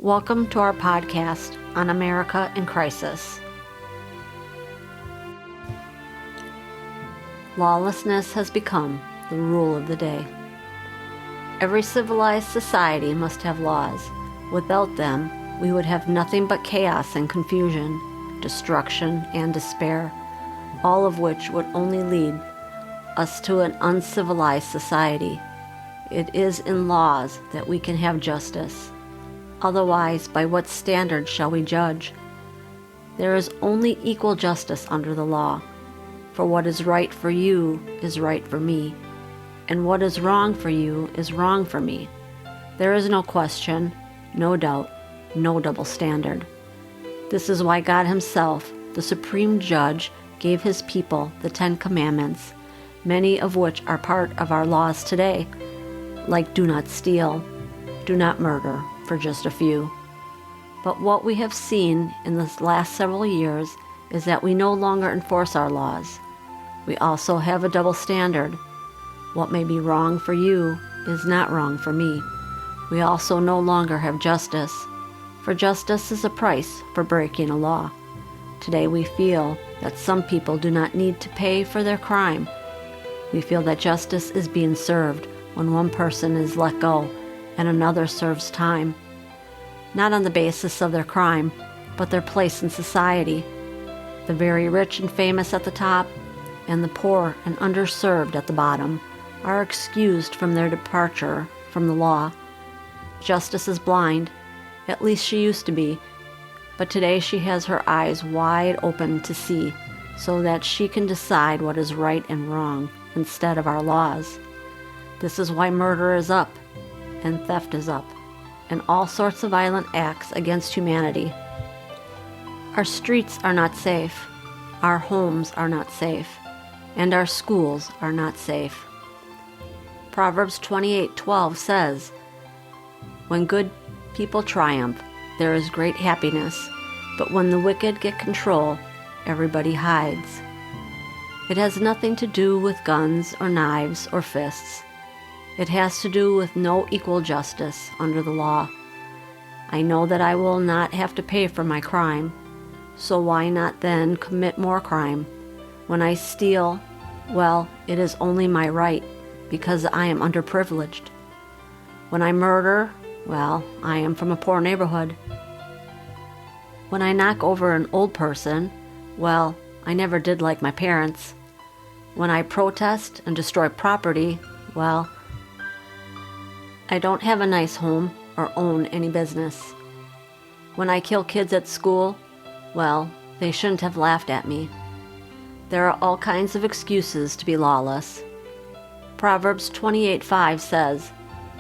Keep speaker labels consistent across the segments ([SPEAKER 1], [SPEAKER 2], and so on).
[SPEAKER 1] Welcome to our podcast on America in Crisis. Lawlessness has become the rule of the day. Every civilized society must have laws. Without them, we would have nothing but chaos and confusion, destruction and despair, all of which would only lead us to an uncivilized society. It is in laws that we can have justice. Otherwise, by what standard shall we judge? There is only equal justice under the law. For what is right for you is right for me, and what is wrong for you is wrong for me. There is no question, no doubt, no double standard. This is why God Himself, the Supreme Judge, gave His people the 10 Commandments, many of which are part of our laws today, like do not steal, do not murder, for just a few. But what we have seen in the last several years is that we no longer enforce our laws. We also have a double standard. What may be wrong for you is not wrong for me. We also no longer have justice, for justice is a price for breaking a law. Today we feel that some people do not need to pay for their crime. We feel that justice is being served when one person is let go and another serves time, not on the basis of their crime, but their place in society. The very rich and famous at the top, and the poor and underserved at the bottom, are excused from their departure from the law. Justice is blind, at least she used to be, but today she has her eyes wide open to see, so that she can decide what is right and wrong instead of our laws. This is why murder is up, and theft is up, and all sorts of violent acts against humanity. Our streets are not safe, our homes are not safe, and our schools are not safe. Proverbs 28:12 says, "When good people triumph, there is great happiness, but when the wicked get control, everybody hides." It has nothing to do with guns or knives or fists. It has to do with no equal justice under the law. I know that I will not have to pay for my crime, so why not then commit more crime? When I steal, well, it is only my right, because I am underprivileged. When I murder, well, I am from a poor neighborhood. When I knock over an old person, well, I never did like my parents. When I protest and destroy property, well, I don't have a nice home or own any business. When I kill kids at school, well, they shouldn't have laughed at me. There are all kinds of excuses to be lawless. Proverbs 28:5 says,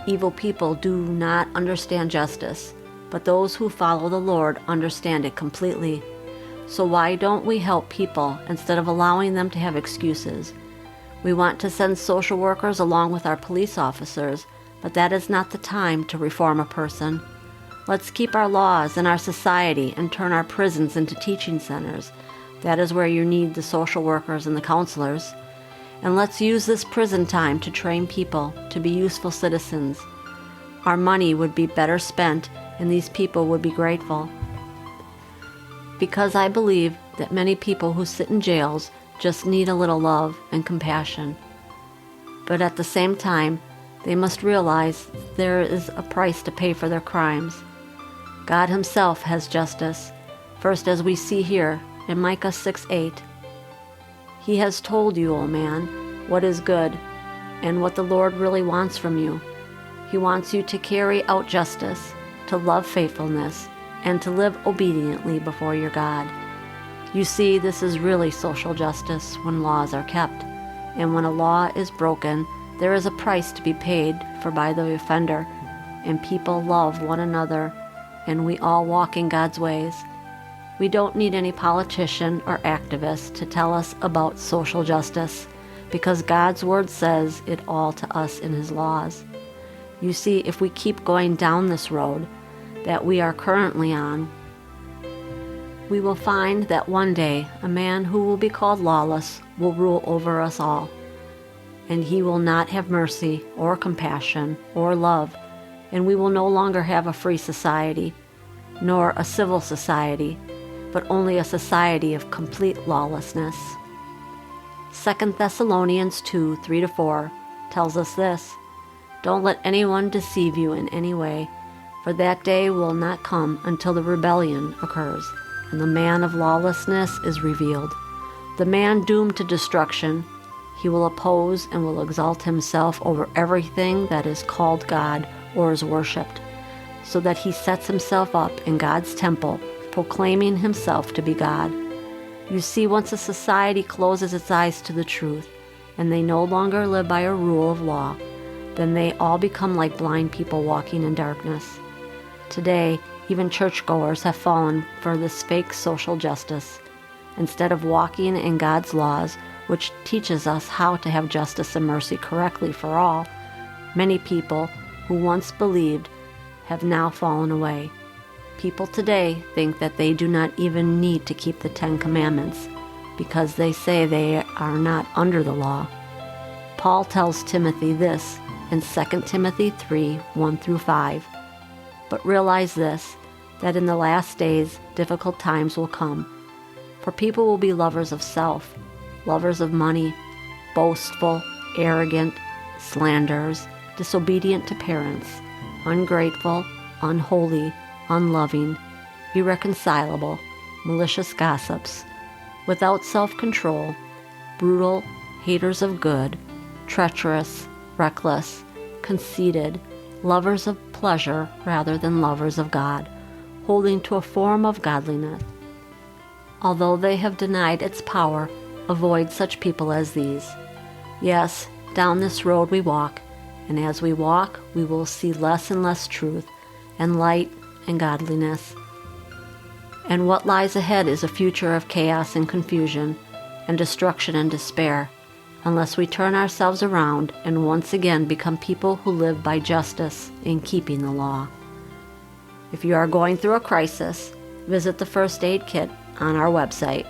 [SPEAKER 1] "Evil people do not understand justice, but those who follow the Lord understand it completely." So why don't we help people instead of allowing them to have excuses? We want to send social workers along with our police officers, but that is not the time to reform a person. Let's keep our laws in our society and turn our prisons into teaching centers. That is where you need the social workers and the counselors. And let's use this prison time to train people to be useful citizens. Our money would be better spent, and these people would be grateful. Because I believe that many people who sit in jails just need a little love and compassion. But at the same time, they must realize there is a price to pay for their crimes. God Himself has justice, first as we see here in Micah 6:8. "He has told you, O man, what is good, and what the Lord really wants from you. He wants you to carry out justice, to love faithfulness, and to live obediently before your God." You see, this is really social justice when laws are kept, and when a law is broken, there is a price to be paid for by the offender, and people love one another, and we all walk in God's ways. We don't need any politician or activist to tell us about social justice, because God's Word says it all to us in His laws. You see, if we keep going down this road that we are currently on, we will find that one day a man who will be called lawless will rule over us all. And he will not have mercy or compassion or love, and we will no longer have a free society. nor a civil society, but only a society of complete lawlessness. 2 Thessalonians 2, 3-4 tells us this: "Don't let anyone deceive you in any way, for that day will not come until the rebellion occurs, and the man of lawlessness is revealed. The man doomed to destruction, he will oppose and will exalt himself over everything that is called God or is worshipped, so that he sets himself up in God's temple, proclaiming himself to be God." You see, once a society closes its eyes to the truth, and they no longer live by a rule of law, then they all become like blind people walking in darkness. Today, even churchgoers have fallen for this fake social justice. Instead of walking in God's laws, which teaches us how to have justice and mercy correctly for all, many people who once believed have now fallen away. People today think that they do not even need to keep the 10 Commandments because they say they are not under the law. Paul tells Timothy this in 2 Timothy 3, 1-5. "But realize this, that in the last days difficult times will come. For people will be lovers of self, lovers of money, boastful, arrogant, slanderers, disobedient to parents, ungrateful, unholy, unloving, irreconcilable, malicious gossips, without self-control, brutal, haters of good, treacherous, reckless, conceited, lovers of pleasure rather than lovers of God, holding to a form of godliness. Although they have denied its power, avoid such people as these." Yes, down this road we walk, and as we walk, we will see less and less truth, and light, and godliness. And what lies ahead is a future of chaos and confusion, and destruction and despair, unless we turn ourselves around and once again become people who live by justice in keeping the law. If you are going through a crisis, visit the First Aid Kit on our website.